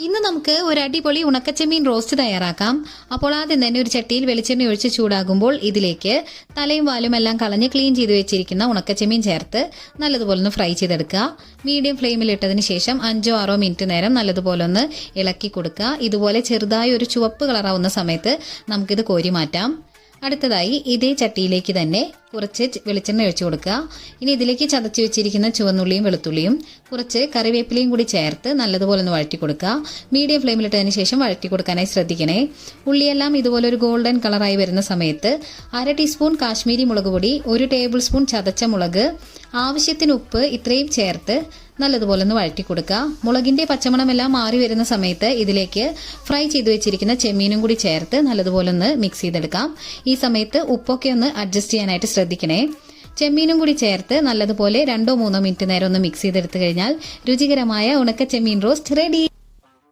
ഇന്ന് നമുക്ക് ഒരു അടിപൊളി ഉണക്കച്ചെമ്മീൻ റോസ്റ്റ് തയ്യാറാക്കാം. അപ്പോൾ ആദ്യം തന്നെ ഒരു ചട്ടിയിൽ വെളിച്ചെണ്ണ ഒഴിച്ച് ചൂടാകുമ്പോൾ ഇതിലേക്ക് തലയും വാലും എല്ലാം കളഞ്ഞ് ക്ലീൻ ചെയ്ത് വെച്ചിരിക്കുന്ന ഉണക്കച്ചെമ്മീൻ ചേർത്ത് നല്ലതുപോലെ ഒന്ന് ഫ്രൈ ചെയ്തെടുക്കുക. മീഡിയം ഫ്ലെയിമിൽ ഇട്ടതിന് ശേഷം 5-6 മിനിറ്റ് നേരം നല്ലതുപോലെ ഒന്ന് ഇളക്കി കൊടുക്കുക. ഇതുപോലെ ചെറുതായി ഒരു ചുവപ്പ് കളറാവുന്ന സമയത്ത് നമുക്കിത് കോരി മാറ്റാം. അടുത്തതായി ഇതേ ചട്ടിയിലേക്ക് തന്നെ കുറച്ച് വെളിച്ചെണ്ണ ഒഴിച്ചു കൊടുക്കുക. ഇനി ഇതിലേക്ക് ചതച്ച് വെച്ചിരിക്കുന്ന ചുവന്നുള്ളിയും വെളുത്തുള്ളിയും കുറച്ച് കറിവേപ്പിലയും കൂടി ചേർത്ത് നല്ലതുപോലെ ഒന്ന് വഴറ്റി കൊടുക്കുക. മീഡിയം ഫ്ലെയിമിലിട്ടതിന് ശേഷം വഴറ്റി കൊടുക്കാനായി ശ്രദ്ധിക്കണേ. ഉള്ളിയെല്ലാം ഇതുപോലെ ഒരു ഗോൾഡൻ കളറായി വരുന്ന സമയത്ത് 1/2 ടീസ്പൂൺ കാശ്മീരി മുളക് പൊടി, 1 ടേബിൾ സ്പൂൺ ചതച്ച മുളക്, ആവശ്യത്തിന് ഉപ്പ് ഇത്രയും ചേർത്ത് നല്ലതുപോലെ ഒന്ന് വഴറ്റി കൊടുക്കുക. മുളകിന്റെ പച്ചമണമെല്ലാം മാറി വരുന്ന സമയത്ത് ഇതിലേക്ക് ഫ്രൈ ചെയ്ത് വെച്ചിരിക്കുന്ന ചെമ്മീനും കൂടി ചേർത്ത് നല്ലതുപോലെ ഒന്ന് മിക്സ് ചെയ്തെടുക്കാം. ഈ സമയത്ത് ഉപ്പൊക്കെ ഒന്ന് അഡ്ജസ്റ്റ് ചെയ്യാനായിട്ട് ശ്രദ്ധിക്കണേ. ചെമ്മീനും കൂടി ചേർത്ത് നല്ലതുപോലെ 2-3 മിനിറ്റ് നേരം ഒന്ന് മിക്സ് ചെയ്തെടുത്തു കഴിഞ്ഞാൽ രുചികരമായ ഉണക്ക ചെമ്മീൻ റോസ്റ്റ് റെഡി.